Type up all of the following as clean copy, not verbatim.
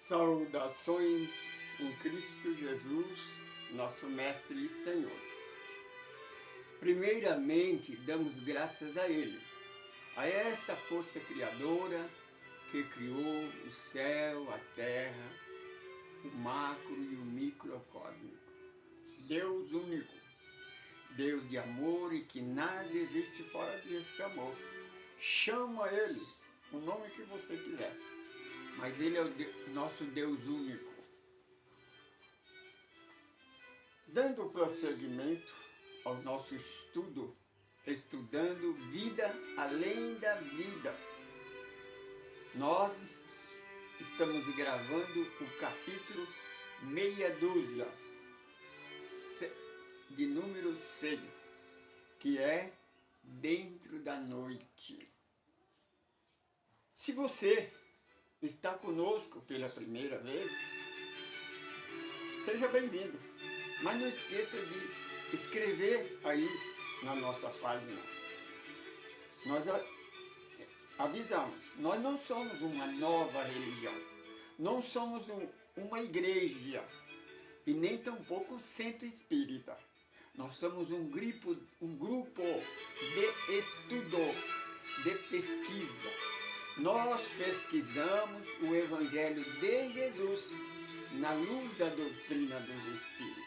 Saudações em Cristo Jesus, nosso Mestre e Senhor. Primeiramente, damos graças a Ele, a esta força criadora que criou o céu, a terra, o macro e o microcósmico. Deus único, Deus de amor e que nada existe fora deste amor. Chama Ele, o nome que você quiser, mas Ele é o nosso Deus único. Dando prosseguimento ao nosso estudo, estudando vida além da vida, nós estamos gravando o capítulo meia dúzia, de número 6, que é Dentro da Noite. Se você está conosco pela primeira vez, seja bem-vindo. Mas não esqueça de escrever aí na nossa página. Nós avisamos, nós não somos uma nova religião, não somos uma igreja e nem tampouco um centro espírita. Nós somos um grupo de estudo, de pesquisa. Nós pesquisamos o Evangelho de Jesus na luz da doutrina dos Espíritos.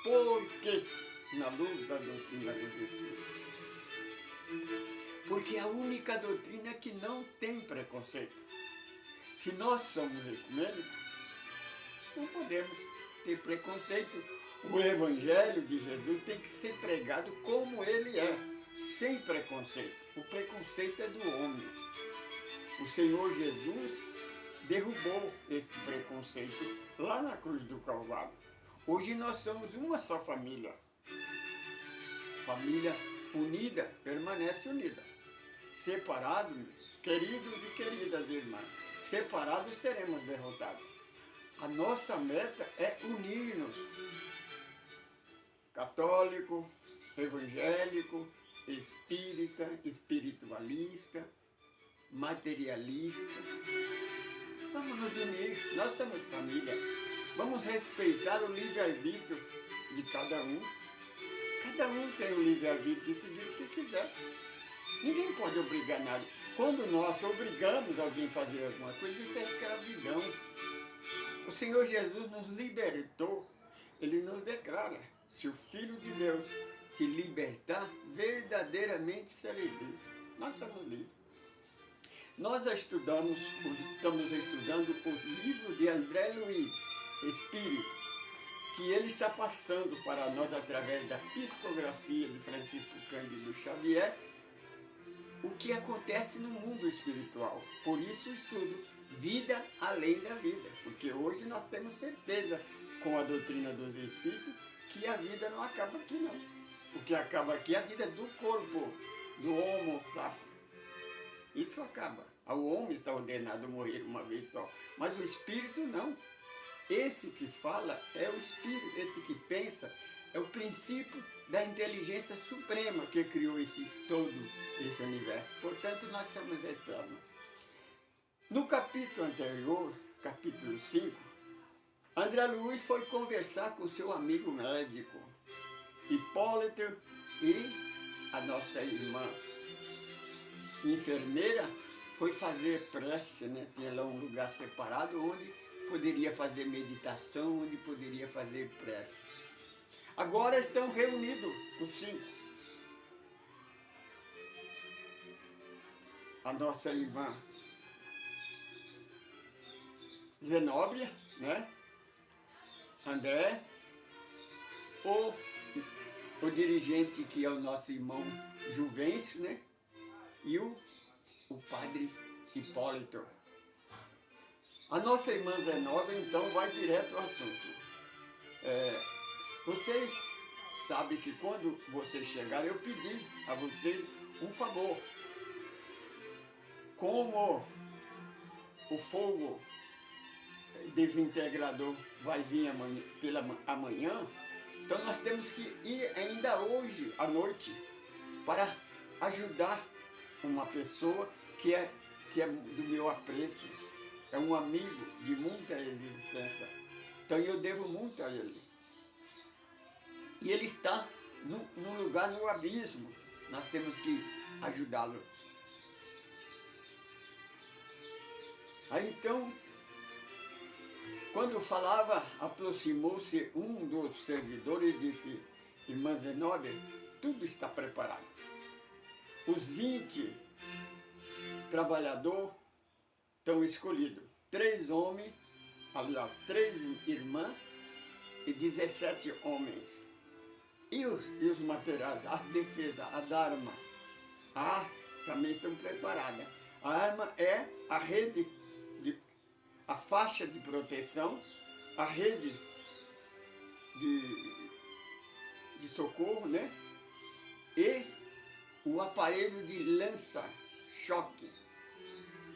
Por que na luz da doutrina dos Espíritos? Porque é a única doutrina que não tem preconceito. Se nós somos ecumênicos, não podemos ter preconceito. O Evangelho de Jesus tem que ser pregado como ele é, sem preconceito. O preconceito é do homem. O Senhor Jesus derrubou este preconceito lá na cruz do Calvário. Hoje nós somos uma só família. Família unida permanece unida. Separados, queridos e queridas irmãs, separados seremos derrotados. A nossa meta é unir-nos. Católico, evangélico, espírita, espiritualista, materialista. Vamos nos unir, nós somos família. Vamos respeitar o livre-arbítrio de cada um. Cada um tem o livre-arbítrio de seguir o que quiser. Ninguém pode obrigar nada. Quando nós obrigamos alguém a fazer alguma coisa, isso é escravidão. O Senhor Jesus nos libertou. Ele nos declara: se o Filho de Deus te libertar, verdadeiramente serei livre. Nós somos livres. Nós estamos estudando o livro de André Luiz, Espírito, que ele está passando para nós através da psicografia de Francisco Cândido Xavier, o que acontece no mundo espiritual. Por isso o estudo Vida Além da Vida, porque hoje nós temos certeza, com a doutrina dos Espíritos, que a vida não acaba aqui não. O que acaba aqui é a vida do corpo, do Homo sapiens. Isso acaba. O homem está ordenado a morrer uma vez só, mas o espírito não. Esse que fala é o espírito, esse que pensa é o princípio da inteligência suprema que criou todo esse universo. Portanto, nós somos eternos. No capítulo anterior, capítulo 5, André Luiz foi conversar com seu amigo médico, Hipólito, e a nossa irmã enfermeira foi fazer prece, né? Tinha lá um lugar separado onde poderia fazer meditação, onde poderia fazer prece. Agora estão reunidos os 5. A nossa irmã Zenóbia, né? André, o dirigente que é o nosso irmão Juvencio, né? E o padre Hipólito. A nossa irmã Zenóbia, então, vai direto ao assunto. Vocês sabem que quando vocês chegarem, eu pedi a vocês um favor. Como o fogo desintegrador vai vir amanhã, então nós temos que ir ainda hoje à noite para ajudar uma pessoa que é do meu apreço. é um amigo de muita existência. Então eu devo muito a ele. E ele está num lugar no abismo. Nós temos que ajudá-lo. Aí então, quando falava, aproximou-se um dos servidores e disse: Irmã Zenobia, tudo está preparado. Os 20 trabalhadores estão escolhidos. 3 homens, aliás, 3 irmãs e 17 homens. E os materiais, as defesas, as armas, também estão preparadas. A arma é a rede, a faixa de proteção, a rede de socorro, né? E o aparelho de lança-choque,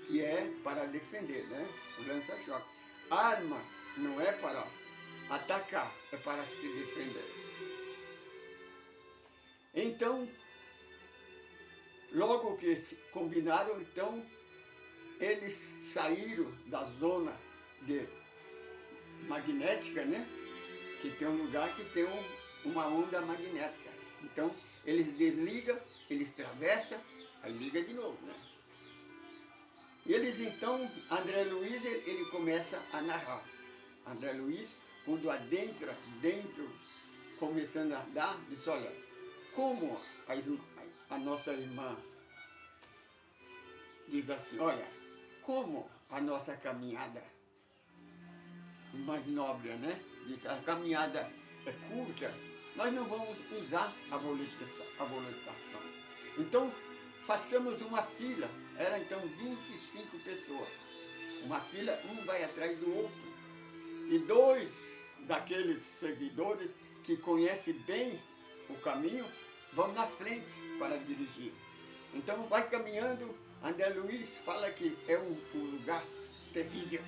que é para defender, né? O lança-choque. A arma não é para atacar, é para se defender. Então, logo que combinaram, então, eles saíram da zona magnética, né? Que tem um lugar que tem uma onda magnética. Então, eles desligam, eles atravessam, aí liga de novo, né? E eles então, André Luiz, ele começa a narrar. André Luiz, quando adentra dentro, começando a andar, diz: olha, como a nossa irmã diz assim, olha, como a nossa caminhada mais nobre, né? Diz, a caminhada é curta, nós não vamos usar a volitação. Então, façamos uma fila. Era então 25 pessoas. Uma fila, um vai atrás do outro. E 2 daqueles seguidores que conhecem bem o caminho vão na frente para dirigir. Então vai caminhando. André Luiz fala que é um lugar terrível,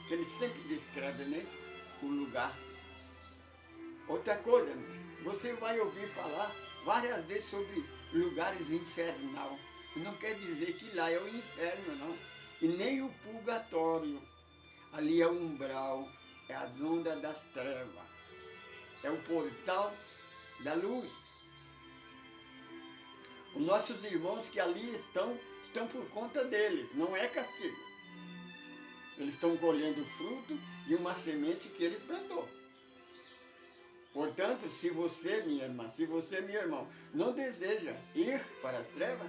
que ele sempre descreve, né? O lugar. Outra coisa, você vai ouvir falar várias vezes sobre lugares infernal. Não quer dizer que lá é o inferno, não. E nem o purgatório. Ali é o umbral, é a onda das trevas, é o portal da luz. Os nossos irmãos que ali estão por conta deles, não é castigo. Eles estão colhendo fruto de uma semente que eles plantou. Portanto, se você, minha irmã, se você, meu irmão, não deseja ir para as trevas,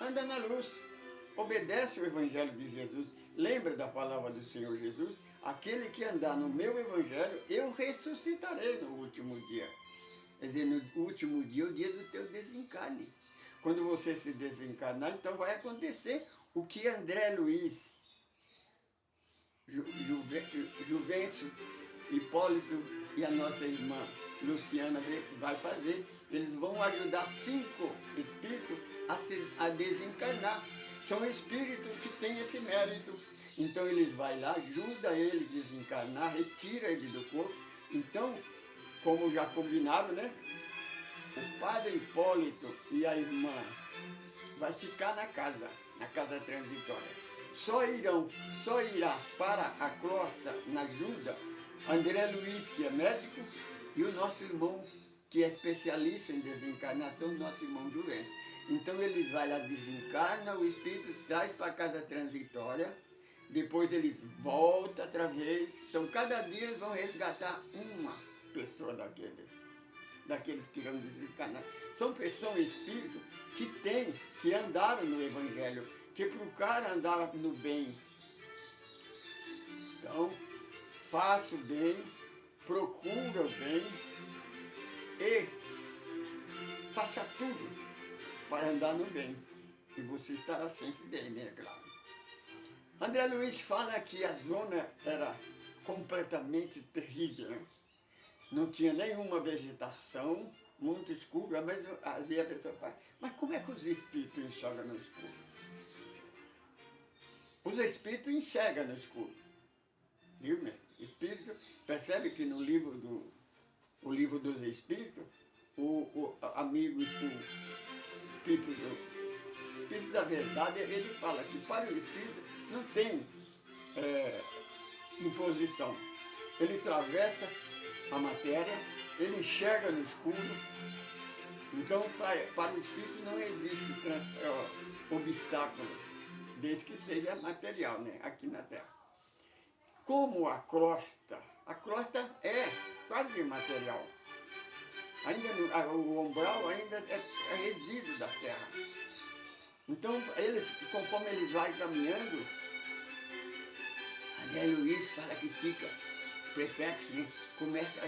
anda na luz. Obedece o Evangelho de Jesus. Lembra da palavra do Senhor Jesus? Aquele que andar no meu Evangelho, eu ressuscitarei no último dia. Quer dizer, no último dia é o dia do teu desencarne. Quando você se desencarnar, então vai acontecer o que André Luiz, Juvencio, Hipólito e a nossa irmã Luciana vai fazer. Eles vão ajudar 5 espíritos a desencarnar. São espíritos que têm esse mérito. Então eles vão lá, ajudam ele a desencarnar, retira ele do corpo. Então, como já combinaram, né? O padre Hipólito e a irmã vai ficar na casa transitória. Só irá para a crosta, na ajuda, André Luiz, que é médico, e o nosso irmão, que é especialista em desencarnação, nosso irmão Juvencio. Então eles vão lá, desencarnam, o espírito traz para a casa transitória, depois eles voltam outra vez. Então cada dia eles vão resgatar uma pessoa daqueles que irão desencarnar. São pessoas, espíritos, que andaram no Evangelho, que procuraram andar no bem. Então, faça o bem, procura o bem e faça tudo para andar no bem. E você estará sempre bem, né, claro. André Luiz fala que a zona era completamente terrível, né? Não tinha nenhuma vegetação, muito escuro, mas havia a pessoa fala, mas como é que os espíritos enxergam no escuro? Os espíritos enxergam no escuro. Viu, né? Espírito, percebe que no livro dos Espíritos, o Espírito da Verdade, ele fala que para o Espírito não tem imposição. Ele atravessa a matéria, ele enxerga no escuro. Então, para o espírito não existe obstáculo, desde que seja material, né, aqui na Terra. Como a crosta é quase material. Ainda o umbral ainda é resíduo da Terra. Então, conforme eles vão caminhando, André Luiz fala que fica perplexo, né?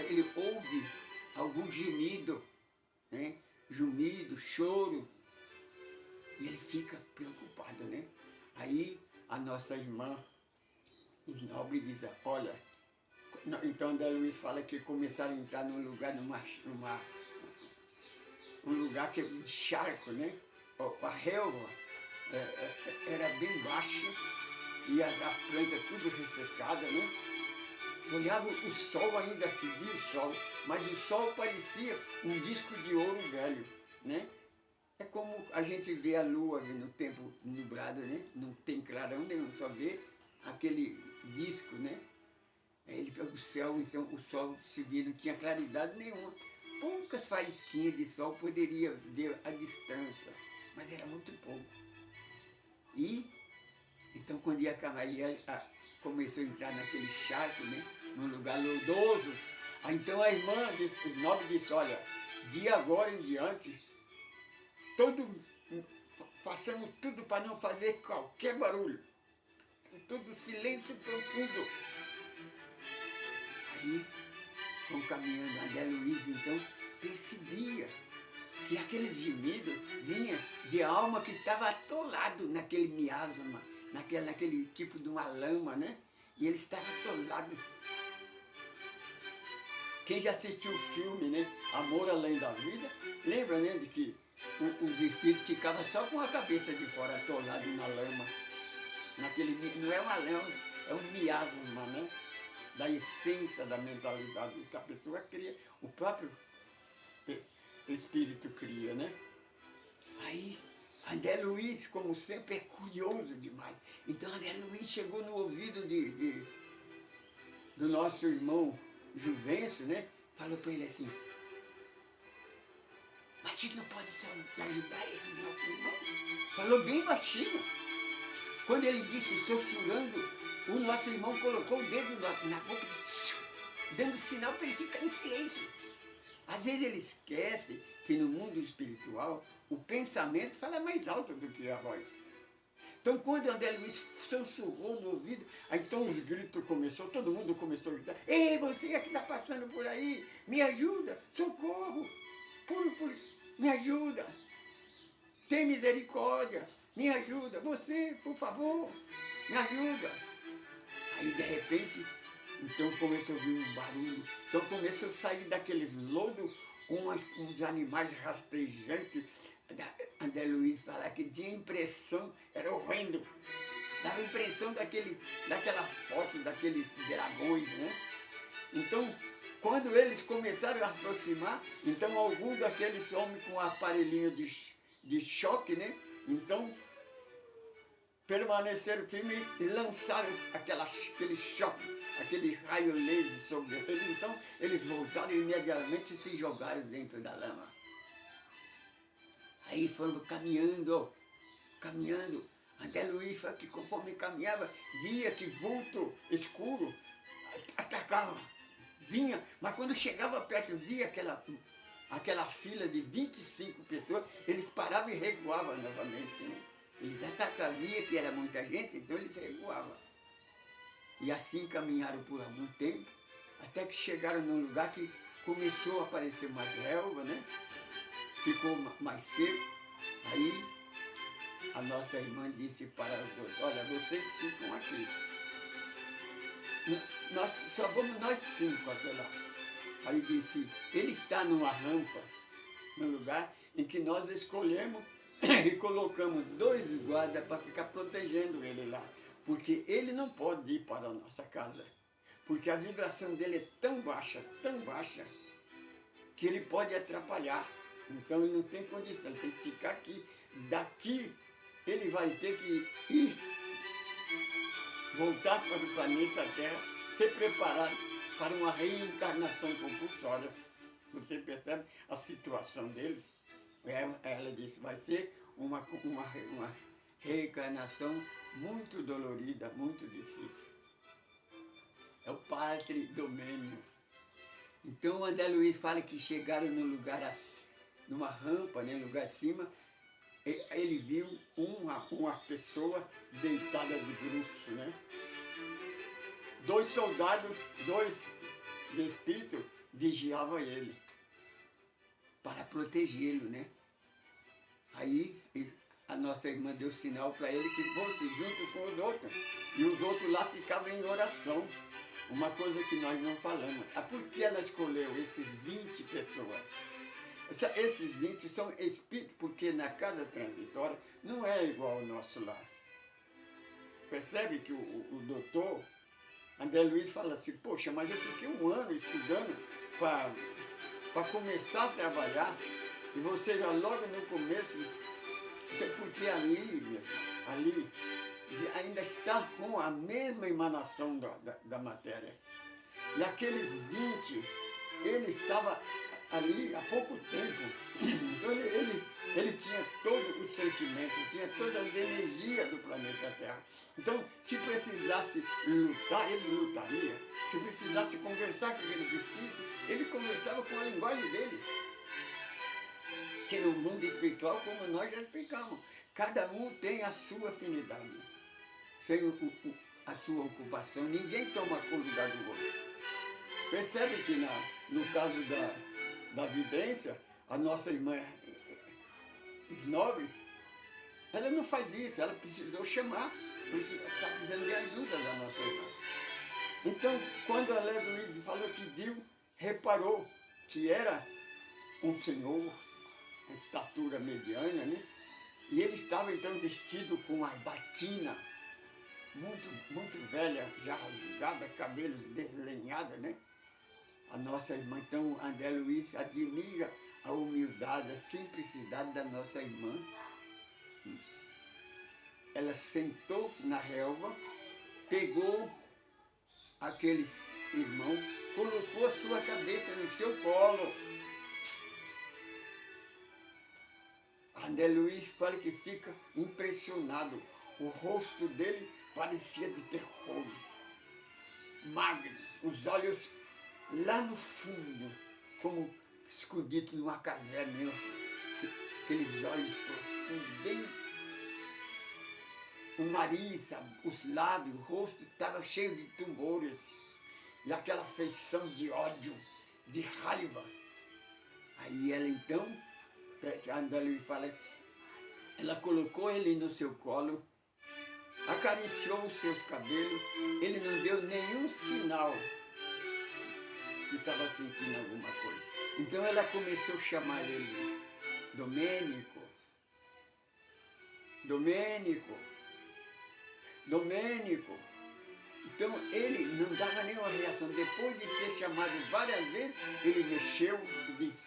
Ele ouve algum gemido, né? Gemido, choro, e ele fica preocupado, né? Aí a nossa irmã nobre diz, olha, então André Luiz fala que começaram a entrar num lugar, um lugar que é de charco, né? A relva era bem baixa e as plantas tudo ressecadas, né? Olhava o sol, ainda se via o sol, mas o sol parecia um disco de ouro velho, né? É como a gente vê a lua no tempo nublado, né? Não tem clarão nenhum, só vê aquele disco, né? O céu, então o sol se via, não tinha claridade nenhuma. Poucas faísquinhas de sol poderia ver a distância, mas era muito pouco. E, então quando ia acabar, começou a entrar naquele charco, né? Num lugar lodoso. Aí então a irmã nobre disse, olha, de agora em diante, façamos tudo para não fazer qualquer barulho. Todo silêncio profundo. Aí, vão caminhando, André Luiz então percebia que aqueles gemidos vinham de alma que estava atolado naquele miasma, naquele tipo de uma lama, né? E ele estava atolado. Quem já assistiu o filme, né? Amor Além da Vida, lembra, né? De que os espíritos ficavam só com a cabeça de fora, atolado na lama. Não é uma lama, é um miasma, né? Da essência da mentalidade que a pessoa cria, o próprio espírito cria, né? Aí, André Luiz, como sempre, é curioso demais. Então, André Luiz chegou no ouvido do nosso irmão Juvencio, né? Falou para ele assim, mas a gente não pode ajudar esses nossos irmãos? Falou bem baixinho. Quando ele disse, sussurrando, o nosso irmão colocou o dedo na boca, dando sinal para ele ficar em silêncio. Às vezes ele esquece que no mundo espiritual o pensamento fala mais alto do que a voz. Então quando André Luiz sussurrou no ouvido, aí então os gritos começou, todo mundo começou a gritar, ei, você que está passando por aí, me ajuda, socorro, me ajuda, tem misericórdia, me ajuda, você, por favor, me ajuda. Aí de repente, então começou a ouvir um barulho, então começou a sair daqueles lodos uns animais rastejantes. André Luiz fala que tinha impressão, era horrendo, dava impressão daquelas fotos, daqueles dragões, né? Então, quando eles começaram a aproximar, então algum daqueles homens com um aparelhinho de choque, né? Então, permaneceram firmes e lançaram aquele choque, aquele raio laser sobre ele. Então, eles voltaram e imediatamente se jogaram dentro da lama. Aí foram caminhando. André Luiz falou que conforme caminhava, via que vulto escuro atacava. Vinha, mas quando chegava perto, via aquela fila de 25 pessoas, eles paravam e recuavam novamente, né? Eles atacavam, via que era muita gente, então eles recuavam. E assim caminharam por algum tempo, até que chegaram num lugar que começou a aparecer mais relva, né? Ficou mais seco. Aí a nossa irmã disse para os outros, olha, vocês ficam aqui. Só vamos nós 5 até lá. Aí disse, ele está numa rampa, num lugar em que nós escolhemos e colocamos 2 guardas para ficar protegendo ele lá. Porque ele não pode ir para a nossa casa. Porque a vibração dele é tão baixa, que ele pode atrapalhar. Então ele não tem condição, ele tem que ficar aqui. Daqui ele vai ter que ir voltar para o planeta Terra, ser preparado para uma reencarnação compulsória. Você percebe a situação dele? Ela disse, vai ser uma reencarnação muito dolorida, muito difícil. É o padre Domênio. Então o André Luiz fala que chegaram num lugar, numa rampa, né, no lugar acima, ele viu uma pessoa deitada de bruço, né? 2 soldados, 2 de espírito, vigiavam ele para protegê-lo, né? Aí a nossa irmã deu sinal para ele que fosse junto com os outros. E os outros lá ficavam em oração. Uma coisa que nós não falamos. Por que ela escolheu esses 20 pessoas? Esses 20 são espíritos, porque na casa transitória não é igual ao nosso lar. Percebe que o doutor André Luiz fala assim, poxa, mas eu fiquei 1 ano estudando para começar a trabalhar, e você já logo no começo, porque ali, meu irmão, ali ainda está com a mesma emanação da matéria. E aqueles 20, ele estava ali há pouco tempo, então ele tinha todo o sentimento, tinha todas as energias do planeta Terra. Então, se precisasse lutar, ele lutaria. Se precisasse conversar com aqueles espíritos, ele conversava com a linguagem deles. Que no mundo espiritual, como nós já explicamos, cada um tem a sua afinidade, sem a sua ocupação. Ninguém toma o lugar do outro. Percebe que no caso da vidência, a nossa irmã Snobre, ela não faz isso, ela precisou chamar, está precisando de ajuda da nossa irmã. Então, quando a André Luiz falou que viu, reparou que era um senhor, a estatura mediana, né? E ele estava então vestido com uma batina muito, muito velha, já rasgada, cabelos deslenhados, né? A nossa irmã, então, André Luiz admira a humildade, a simplicidade da nossa irmã. Ela sentou na relva, pegou aqueles irmãos, colocou a sua cabeça no seu colo. André Luiz fala que fica impressionado. O rosto dele parecia de terror, magro, os olhos lá no fundo, como escondido numa caverna, aqueles olhos profundos, bem... O nariz, os lábios, o rosto estava cheio de tumores, e aquela feição de ódio, de raiva. Aí ela então, a André Luiz fala, ela colocou ele no seu colo, acariciou os seus cabelos, ele não deu nenhum sinal que estava sentindo alguma coisa. Então ela começou a chamar ele, Domênico, Domênico, Domênico. Então ele não dava nenhuma reação. Depois de ser chamado várias vezes, ele mexeu e disse,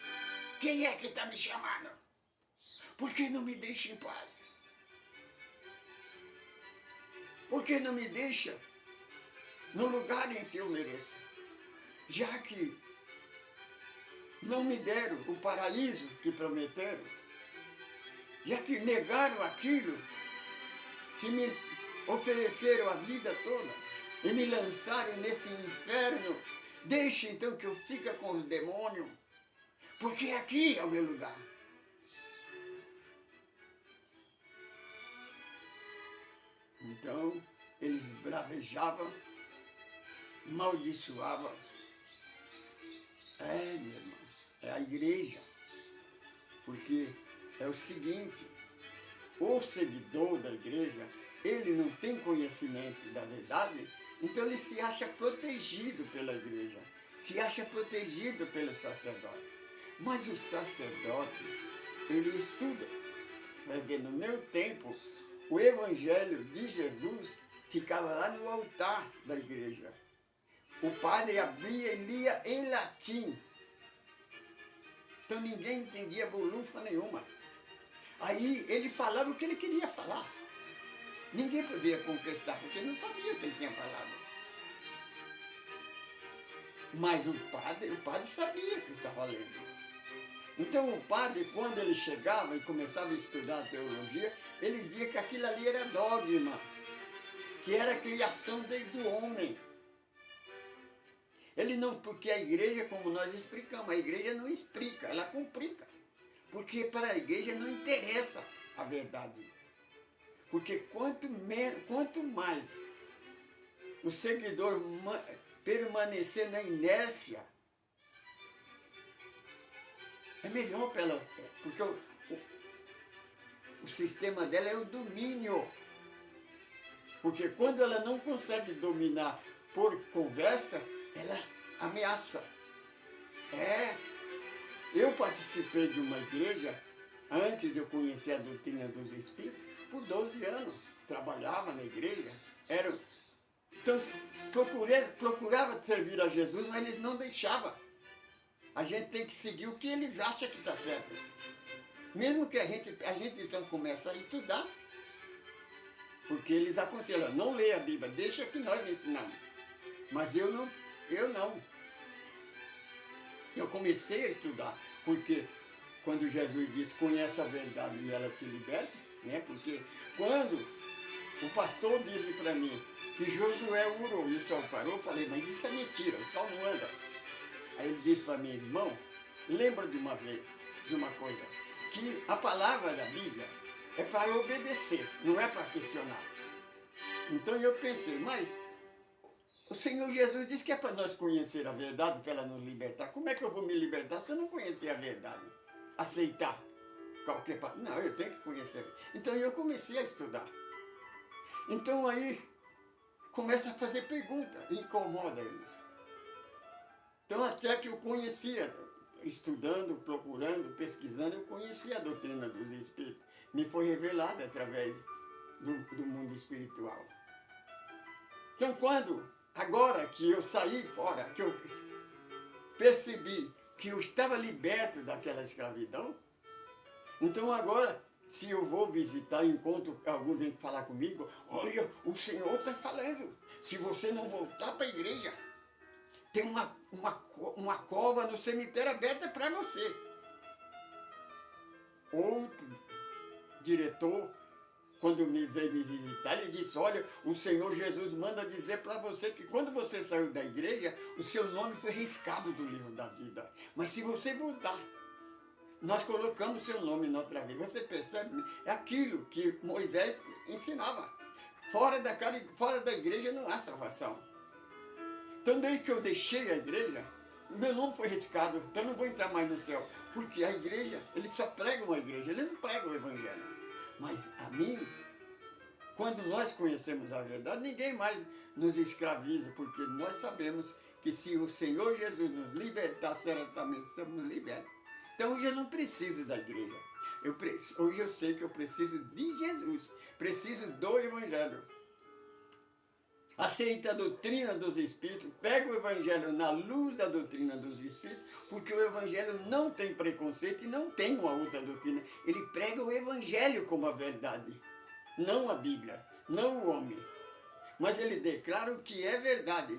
quem é que está me chamando? Por que não me deixa em paz? Por que não me deixa no lugar em que eu mereço? Já que não me deram o paraíso que prometeram, já que negaram aquilo que me ofereceram a vida toda e me lançaram nesse inferno, deixe então que eu fique com os demônios, porque aqui é o meu lugar. Então, eles bravejavam, maldiçoavam. Meu irmão, é a igreja. Porque é o seguinte, o seguidor da igreja, ele não tem conhecimento da verdade, então ele se acha protegido pela igreja, se acha protegido pelo sacerdote. Mas o sacerdote, ele estuda. Porque no meu tempo, o evangelho de Jesus ficava lá no altar da igreja. O padre abria e lia em latim. Então ninguém entendia bolufa nenhuma. Aí ele falava o que ele queria falar. Ninguém podia conquistar, porque não sabia o que ele tinha falado. Mas o padre sabia o que estava lendo. Então o padre, quando ele chegava e começava a estudar a teologia, ele via que aquilo ali era dogma, que era a criação do homem. Ele não, porque a igreja, como nós explicamos, a igreja não explica, ela complica. Porque para a igreja não interessa a verdade. Porque quanto mais o seguidor permanecer na inércia, é melhor para ela, porque o sistema dela é o domínio. Porque quando ela não consegue dominar por conversa, ela ameaça. Eu participei de uma igreja, antes de eu conhecer a doutrina dos Espíritos, por 12 anos. Trabalhava na igreja, então procurava servir a Jesus, mas eles não deixavam. A gente tem que seguir o que eles acham que está certo. Mesmo que a gente então começa a estudar, porque eles aconselham, não leia a Bíblia, deixa que nós ensinamos. Mas eu não. Eu comecei a estudar, porque quando Jesus disse, conhece a verdade e ela te liberta, né? Porque quando o pastor disse para mim que Josué orou e o sol parou, eu falei, mas isso é mentira, o sol não anda. Aí ele disse para mim, irmão, lembra de uma vez, de uma coisa, que a palavra da Bíblia é para obedecer, não é para questionar. Então eu pensei, mas o Senhor Jesus disse que é para nós conhecer a verdade, para ela nos libertar. Como é que eu vou me libertar se eu não conhecer a verdade? Aceitar qualquer palavra? Não, eu tenho que conhecer. Então eu comecei a estudar. Então aí começa a fazer pergunta, incomoda eles. Então até que eu conhecia, estudando, procurando, pesquisando, eu conhecia a doutrina dos Espíritos. Me foi revelada através do mundo espiritual. Então agora que eu saí fora, que eu percebi que eu estava liberto daquela escravidão, então agora, se eu vou visitar, encontro alguém vem falar comigo, olha, o Senhor está falando, se você não voltar para a igreja, tem uma cova no cemitério aberta para você. Outro diretor, quando veio me visitar, ele disse, olha, o Senhor Jesus manda dizer para você que quando você saiu da igreja, o seu nome foi riscado do livro da vida. Mas se você voltar, nós colocamos seu nome na outra vez. Você percebe? É aquilo que Moisés ensinava. Fora da igreja não há salvação. Então, desde que eu deixei a igreja, meu nome foi riscado, então eu não vou entrar mais no céu. Porque a igreja, eles só pregam a igreja, eles não pregam o evangelho. Mas a mim, quando nós conhecemos a verdade, ninguém mais nos escraviza, porque nós sabemos que se o Senhor Jesus nos libertar, certamente somos libertos. Então hoje eu não preciso da igreja. Hoje eu sei que eu preciso de Jesus, preciso do evangelho. Aceita a doutrina dos Espíritos, pega o Evangelho na luz da doutrina dos Espíritos, porque o Evangelho não tem preconceito e não tem uma outra doutrina. Ele prega o Evangelho como a verdade, não a Bíblia, não o homem. Mas ele declara o que é verdade.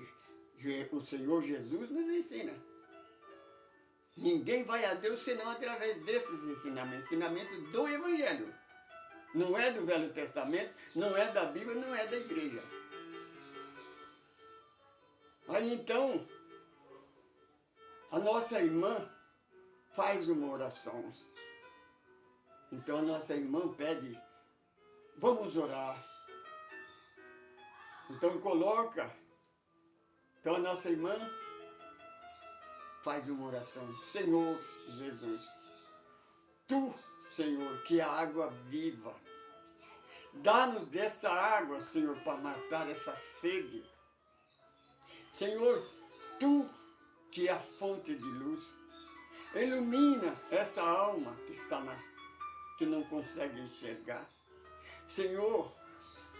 O Senhor Jesus nos ensina. Ninguém vai a Deus senão através desses ensinamento do Evangelho. Não é do Velho Testamento, não é da Bíblia, não é da igreja. Aí então, a nossa irmã faz uma oração. Então a nossa irmã pede, vamos orar. Então coloca. Então a nossa irmã faz uma oração. Senhor Jesus, Tu, Senhor, que é a água viva, dá-nos dessa água, Senhor, para matar essa sede. Senhor, Tu, que é a fonte de luz, ilumina essa alma que não consegue enxergar. Senhor,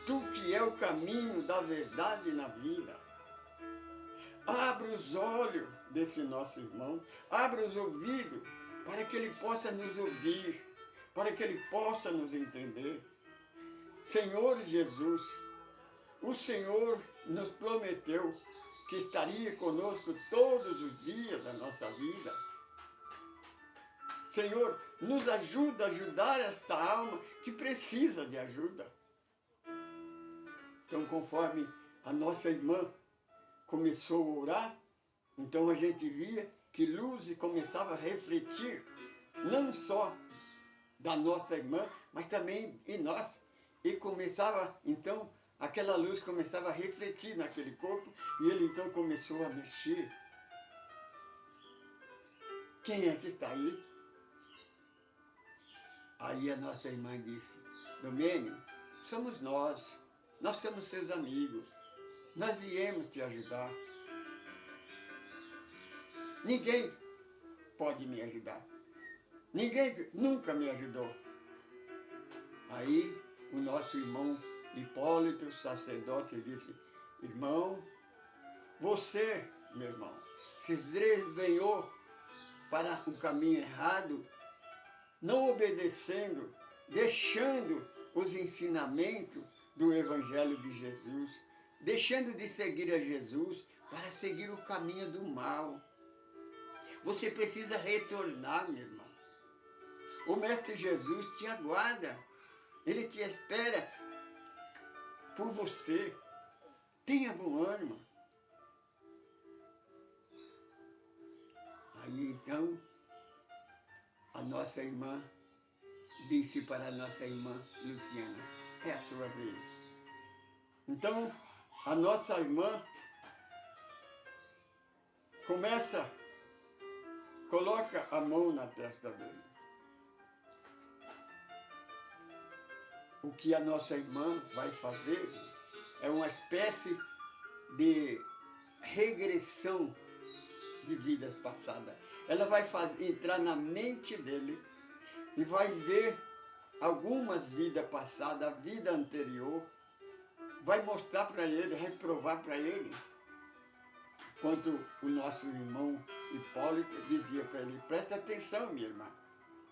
Tu que é o caminho da verdade na vida, abre os olhos desse nosso irmão, abre os ouvidos, para que ele possa nos ouvir, para que ele possa nos entender. Senhor Jesus, o Senhor nos prometeu que estaria conosco todos os dias da nossa vida. Senhor, nos ajuda a ajudar esta alma que precisa de ajuda. Então, conforme a nossa irmã começou a orar, então a gente via que Luz começava a refletir, não só da nossa irmã, mas também em nós. E começava, então, aquela luz começava a refletir naquele corpo, e ele então começou a mexer. Quem é que está aí? Aí a nossa irmã disse, Domênio, somos nós somos seus amigos, nós viemos te ajudar. Ninguém pode me ajudar, ninguém nunca me ajudou. Aí o nosso irmão Hipólito, sacerdote, disse, irmão, você, meu irmão, se desviou para o caminho errado, não obedecendo, deixando os ensinamentos do Evangelho de Jesus, deixando de seguir a Jesus para seguir o caminho do mal. Você precisa retornar, meu irmão. O Mestre Jesus te aguarda, ele te espera por você. Tenha bom ânimo. Aí então, a nossa irmã disse para a nossa irmã Luciana, é a sua vez. Então, a nossa irmã coloca a mão na testa dele. O que a nossa irmã vai fazer é uma espécie de regressão de vidas passadas. Ela vai entrar na mente dele e vai ver algumas vidas passadas, a vida anterior, vai mostrar para ele, reprovar para ele. Enquanto o nosso irmão Hipólito dizia para ele, presta atenção, minha irmã,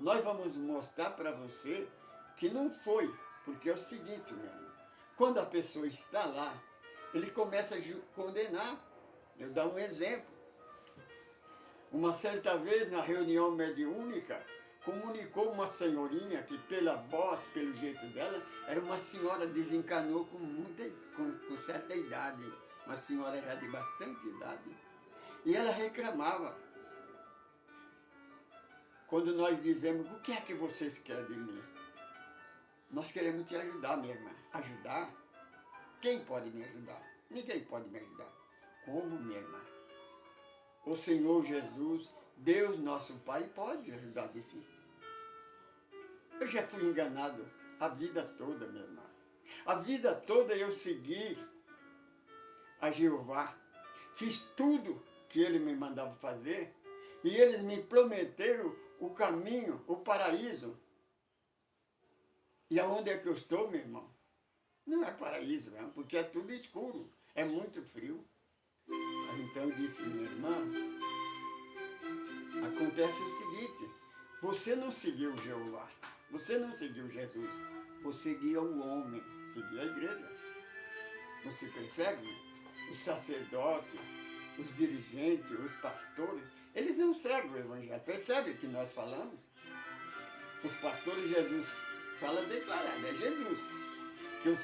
nós vamos mostrar para você que não foi, porque é o seguinte, meu irmão, quando a pessoa está lá, ele começa a condenar. Eu dou um exemplo. Uma certa vez, na reunião mediúnica, comunicou uma senhorinha que, pela voz, pelo jeito dela, era uma senhora, desencarnou com certa idade, uma senhora já de bastante idade. E ela reclamava. Quando nós dizemos, o que é que vocês querem de mim? Nós queremos te ajudar, minha irmã. Ajudar? Quem pode me ajudar? Ninguém pode me ajudar. Como, minha irmã? O Senhor Jesus, Deus nosso Pai, pode ajudar de si. Eu já fui enganado a vida toda, minha irmã. A vida toda eu segui a Jeová. Fiz tudo que ele me mandava fazer e eles me prometeram o caminho, o paraíso. E aonde é que eu estou, meu irmão? Não é paraíso, não, porque é tudo escuro, é muito frio. Aí então eu disse, minha irmã, acontece o seguinte, você não seguiu Jeová, você não seguiu Jesus, você seguia o homem, seguia a igreja. Você percebe? Os sacerdotes, os dirigentes, os pastores, eles não seguem o Evangelho. Percebe o que nós falamos? Os pastores, Jesus fala declarado, é Jesus. Que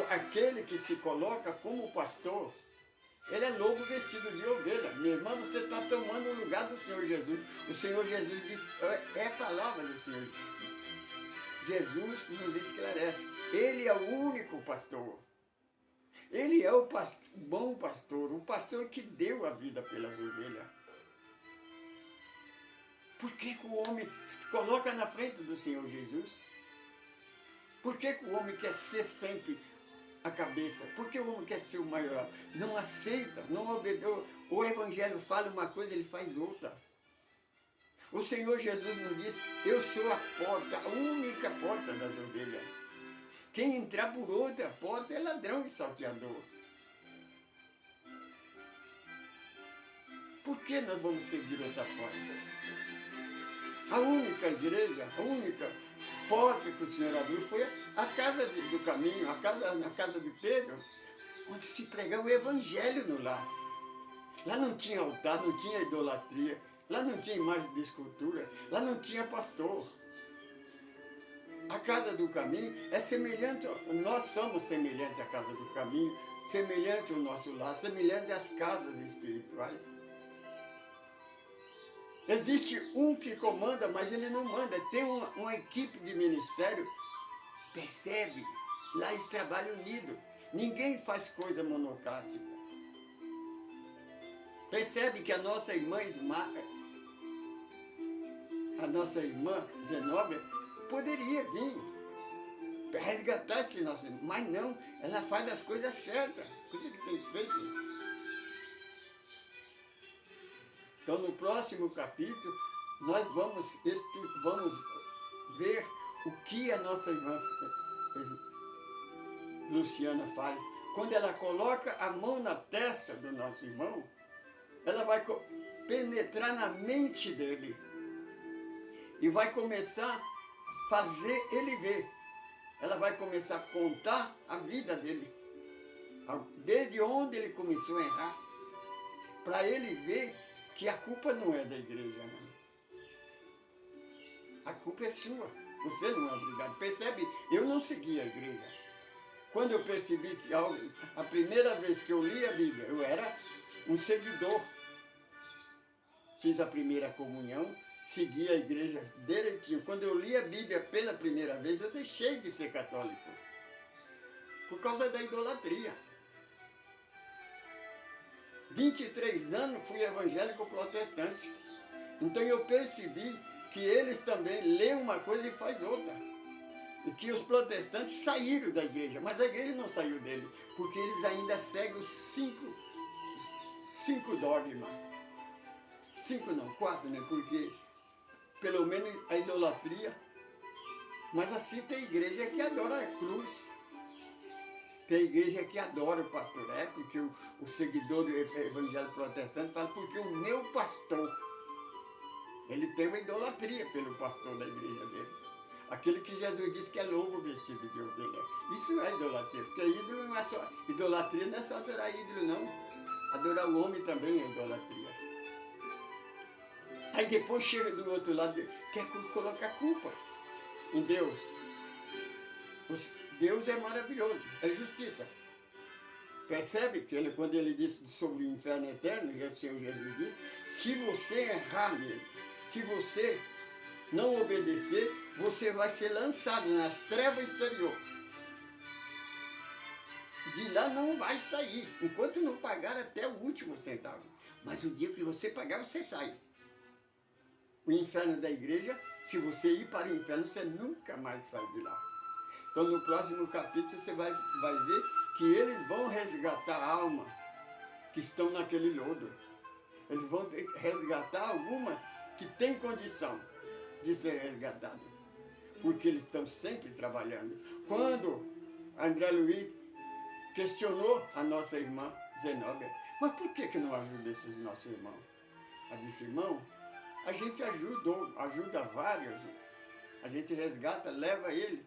aquele que se coloca como pastor, ele é lobo vestido de ovelha. Minha irmã, você está tomando o lugar do Senhor Jesus. O Senhor Jesus diz, é a palavra do Senhor. Jesus nos esclarece. Ele é o único pastor. Ele é o bom pastor, o pastor que deu a vida pelas ovelhas. Por que o homem se coloca na frente do Senhor Jesus? Por que o homem quer ser sempre a cabeça? Por que o homem quer ser o maior? Não aceita, não obedece. O Evangelho fala uma coisa, ele faz outra. O Senhor Jesus nos diz, eu sou a porta, a única porta das ovelhas. Quem entrar por outra porta é ladrão e salteador. Por que nós vamos seguir outra porta? A única igreja, a única porta que o Senhor abriu foi a casa do caminho, a casa de Pedro, onde se pregava o evangelho no lar. Lá não tinha altar, não tinha idolatria, lá não tinha imagem de escultura, lá não tinha pastor. A casa do caminho é semelhante, nós somos semelhantes à casa do caminho, semelhante ao nosso lar, semelhante às casas espirituais. Existe um que comanda, mas ele não manda. Tem uma equipe de ministério, percebe? Lá eles trabalham unido. Ninguém faz coisa monocrática. Percebe que a nossa irmã Zenóbia poderia vir resgatar esse nosso irmão, mas não, ela faz as coisas certas, coisa que tem feito. Então, no próximo capítulo, nós vamos ver o que a nossa irmã Luciana faz. Quando ela coloca a mão na testa do nosso irmão, ela vai penetrar na mente dele e vai começar a fazer ele ver. Ela vai começar a contar a vida dele, desde onde ele começou a errar, para ele ver que a culpa não é da igreja, não. A culpa é sua. Você não é obrigado. Percebe? Eu não segui a igreja. Quando eu percebi que a primeira vez que eu li a Bíblia, eu era um seguidor. Fiz a primeira comunhão, segui a igreja direitinho. Quando eu li a Bíblia pela primeira vez, eu deixei de ser católico. Por causa da idolatria. 23 anos fui evangélico protestante. Então eu percebi que eles também lêem uma coisa e faz outra. E que os protestantes saíram da igreja, mas a igreja não saiu dele, porque eles ainda seguem os cinco dogmas. 5 não, 4, né? Porque pelo menos a idolatria. Mas assim tem igreja que adora a cruz. Tem igreja que adora o pastor, porque o seguidor do evangelho protestante fala, porque o meu pastor, ele tem uma idolatria pelo pastor da igreja dele. Aquele que Jesus disse que é lobo vestido de ovelha. Isso é idolatria, porque ídolo não é só, idolatria não é só adorar ídolo, não. Adorar o homem também é idolatria. Aí depois chega do outro lado, quer colocar culpa em Deus. Deus é maravilhoso, é justiça. Percebe que quando ele disse sobre o inferno eterno, e o Senhor Jesus disse, se você errar nele, se você não obedecer, você vai ser lançado nas trevas exterior. De lá não vai sair, enquanto não pagar até o último centavo. Mas o dia que você pagar, você sai. O inferno da igreja, se você ir para o inferno, você nunca mais sai de lá. Então, no próximo capítulo, você vai ver que eles vão resgatar a alma que estão naquele lodo. Eles vão resgatar alguma que tem condição de ser resgatada. Porque eles estão sempre trabalhando. Quando André Luiz questionou a nossa irmã Zenóbia, mas por que não ajuda esses nossos irmãos? Ela disse, irmão, a gente ajuda vários. A gente resgata, leva ele.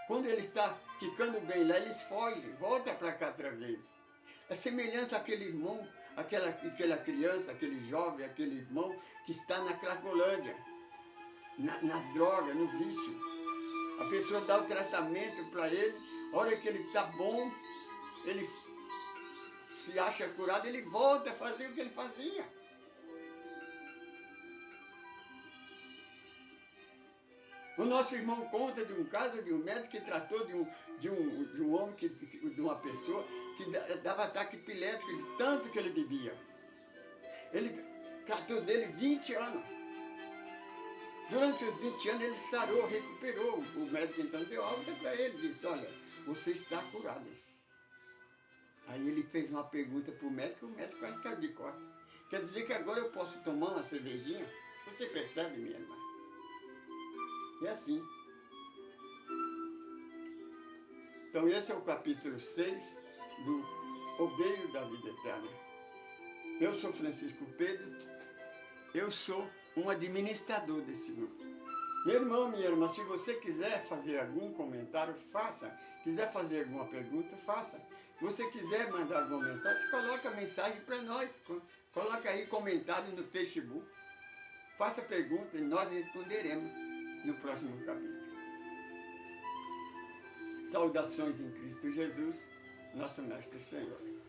Quando ele está ficando bem lá, eles fogem, voltam para cá outra vez. É semelhante àquele irmão, aquela criança, aquele jovem, aquele irmão que está na Cracolândia, na droga, no vício. A pessoa dá o tratamento para ele, a hora que ele está bom, ele se acha curado, ele volta a fazer o que ele fazia. O nosso irmão conta de um caso de um médico que tratou de um homem, de uma pessoa que dava ataque epilético de tanto que ele bebia. Ele tratou dele 20 anos. Durante os 20 anos ele sarou, recuperou. O médico então deu alta para ele, disse, olha, você está curado. Aí ele fez uma pergunta para o médico quase caiu de costas. Quer dizer que agora eu posso tomar uma cervejinha? Você percebe, minha irmã? É assim. Então esse é o capítulo 6 do Obreiro da Vida Eterna. Eu sou Francisco Pedro, eu sou um administrador desse grupo. Meu irmão, minha irmã, se você quiser fazer algum comentário, faça. Quiser fazer alguma pergunta, faça. Você quiser mandar alguma mensagem, coloca a mensagem para nós. Coloca aí comentário no Facebook. Faça pergunta e nós responderemos no próximo capítulo. Saudações em Cristo Jesus, nosso Mestre e Senhor.